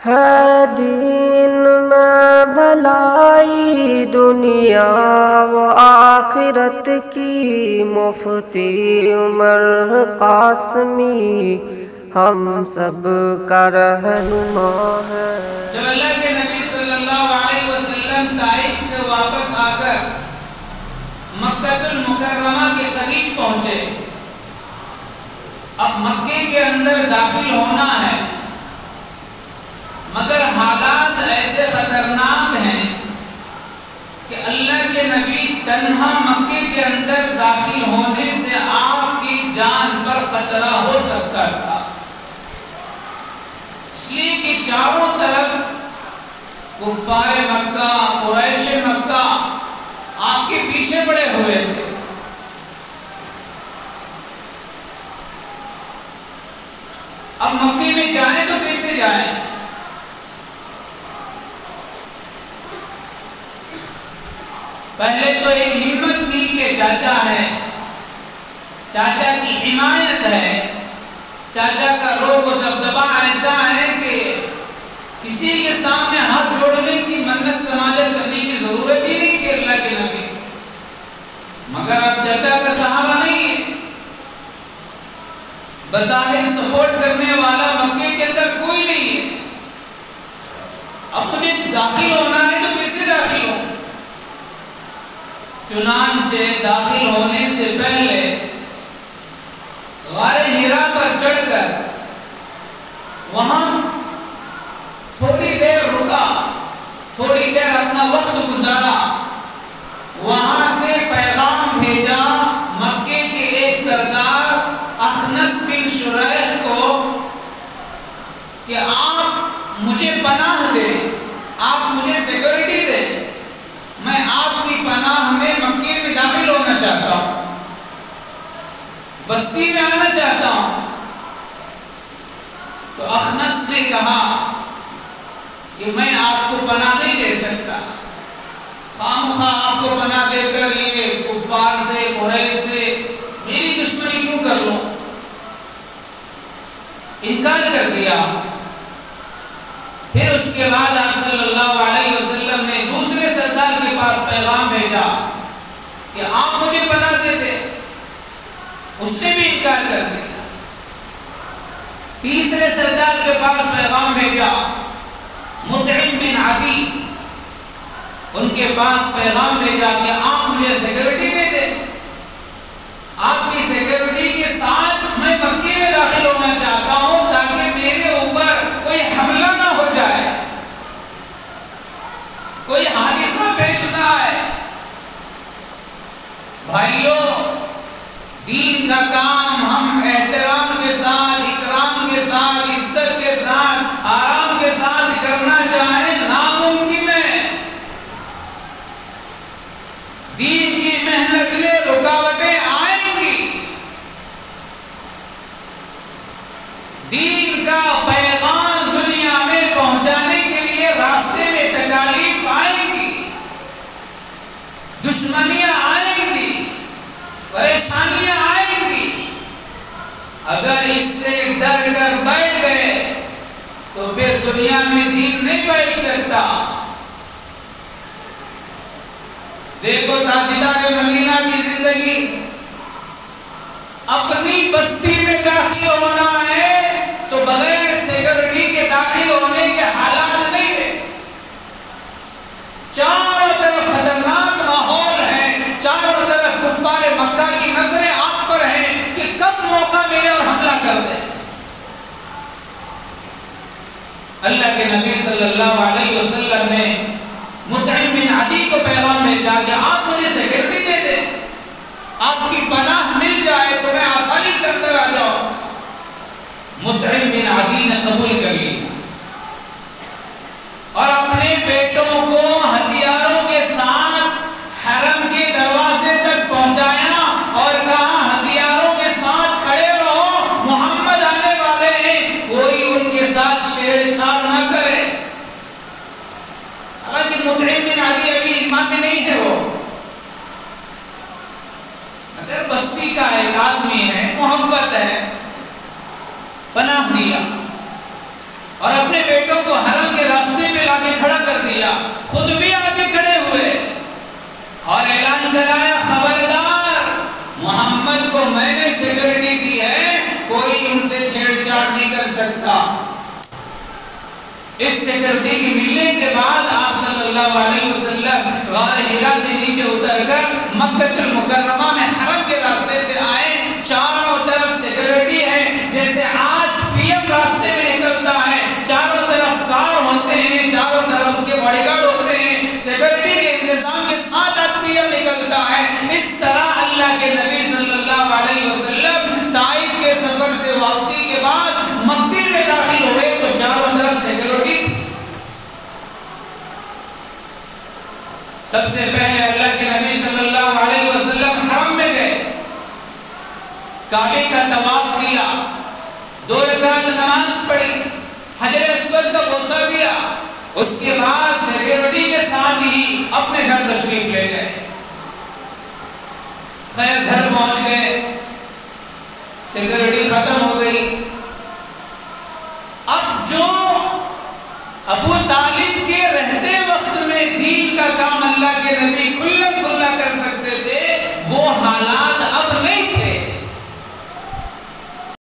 ہے دین میں بھلائی دنیا و آخرت کی، مفتی عمر قاسمی ہم سب کا رہنما ہے۔ جب اللہ کے نبی صلی اللہ علیہ وسلم طائف سے واپس آ کر مکہ المکرمہ کے قریب پہنچے، اب مکے کے اندر داخل ہونا ہے، مگر حالات ایسے خطرناک ہیں کہ اللہ کے نبی تنہا مکے کے اندر داخل ہونے سے آپ کی جان پر خطرہ ہو سکتا تھا، اس لیے کہ چاروں طرف کفار مکہ، قریش مکہ آپ کے پیچھے پڑے ہوئے تھے۔ اب مکے میں جائیں تو کیسے جائیں؟ پہلے تو ایک ہمت تھی کہ چاچا ہے، چاچا کی حمایت ہے، چاچا کا روب و دبدبا ایسا ہے کہ کسی کے سامنے ہاتھ جوڑنے کی منت سماجت کرنے کی ضرورت ہی نہیں کہ اللہ کے نبی، مگر اب چاچا کا صحابہ نہیں ہے، بظاہر سپورٹ کرنے والا مکے کے اندر کوئی نہیں ہے۔ اب مجھے داخل ہونا ہے تو کیسے داخل ہوں؟ چنانچہ داخل ہونے سے پہلے غار حرا پر چڑھ کر وہاں تھوڑی دیر رکا، تھوڑی دیر اپنا وقت گزارا، وہاں سے پیغام بھیجا مکے کے ایک سردار اخنس بن شریح کو کہ آپ مجھے پناہ دیں، آپ مجھے سیکورٹی دیں، میں آپ کی پناہ میں مکے میں داخل ہونا چاہتا ہوں، بستی میں آنا چاہتا ہوں۔ تو اخنس نے کہا کہ میں آپ کو پناہ نہیں دے سکتا، خامخواہ آپ کو پناہ دے کر یہ کفار سے، قریش سے میری دشمنی کیوں کر لوں؟ انکار کر دیا۔ پھر اس کے بعد آپ صلی اللہ علیہ وسلم نے دوسرے سردار کے پاس پیغام بھیجا کہ آپ مجھے پناہ دے دیں، اس نے بھی انکار کر دیا۔ تیسرے سردار کے پاس پیغام بھیجا مطعم بن عدی، ان کے پاس پیغام بھیجا کہ آپ مجھے سیکورٹی دے دیں، آپ کی سیکورٹی کے ساتھ میں مکے میں داخل ہونا چاہتا ہوں تاکہ میرے اوپر کوئی حملہ نہ ہو جائے، کوئی حادثہ پیش نہ آئے۔ بھائیوں، دین کا کام ہم احترام کے ساتھ، اکرام کے ساتھ، عزت کے ساتھ، آرام کے ساتھ کرنا چاہیں ناممکن ہے۔ دین کی محنت میں رکاوٹیں آئیں گی، دین کا پیغام دنیا میں پہنچانے کے لیے راستے میں تکالیف آئیں گی، دشمنیاں آئیں گی، پریشانیاں آئیں گی۔ اگر اس سے ڈر کر بیٹھ گئے تو پھر دنیا میں دین نہیں پہنچ سکتا۔ دیکھو تاجدار مدینہ کی زندگی، اپنی بستی میں داخل ہونا ہے تو بغیر سیکورٹی کے داخل ہونے کے حالات نہیں ہے، چاروں طرف خطرناک ماحول ہے، چاروں طرف کفار مکہ کی نظریں آپ پر ہیں کہ کب موقع ملے اور حملہ کر دیں۔ اللہ کے نبی صلی اللہ علیہ وسلم نے مطعم بن عدی کو پیغام بھیجا کہ آپ مجھے سیکورٹی دے دیں، آپ کی پناہ مل جائے تو میں آسانی سے اندر آ جاؤں۔ مطعم بن عدی نے قبول کر لی اور اپنے بیٹوں کو ہتھیاروں کے ساتھ حرم کے دروازے تک پہنچایا اور کہا ہتھیاروں کے ساتھ کھڑے رہو، محمد آنے والے ہیں، کوئی ان کے ساتھ چھیڑ چھاڑ نہ کرے۔ حالانکہ مطعم بن عدی ابھی ایمان میں نہیں ہے، وہ اگر بستی کا ایک آدمی ہے، محبت ہے، پناہ دیا۔ کیا، خود بھی آگے کھڑے ہوئے اور اعلان کرایا خبردار محمد کو میں نے سیکورٹی دی ہے، کوئی ان سے چھیڑ چھاڑ نہیں کر سکتا۔ اس سیکورٹی کی ملنے کے بعد آپ صلی اللہ علیہ وسلم غار حرا سے نیچے اتر کر مکہ المکرمہ میں حرم کے راستے سے آئے۔ چاروں طرف سیکورٹی ہے، جیسے آج پی ایم راستے میں نکلتا ہے، چاروں طرف کار ہوتے ہیں، چاروں طرف اس کے باڈی گارڈ ہوتے ہیں، سیکورٹی کے انتظام کے ساتھ آج پی ایم نکلتا ہے۔ اس طرح اللہ کے نبی صلی اللہ علیہ وسلم طائف کے سفر سے واپسی کے بعد مکے میں داخل ہوئے تو چاروں طرف سیکورٹی۔ سب سے پہلے اللہ کے نبی صلی اللہ علیہ وسلم حرم میں گئے، کعبے کا طواف کیا، 2 رکعت نماز پڑھی، حجر اسود کا بوسہ دیا، اس کے بعد سیکورٹی کے ساتھ ہی اپنے گھر تشریف لے گئے۔ خیر گھر پہنچ گئے، سیکورٹی ختم ہو گئی،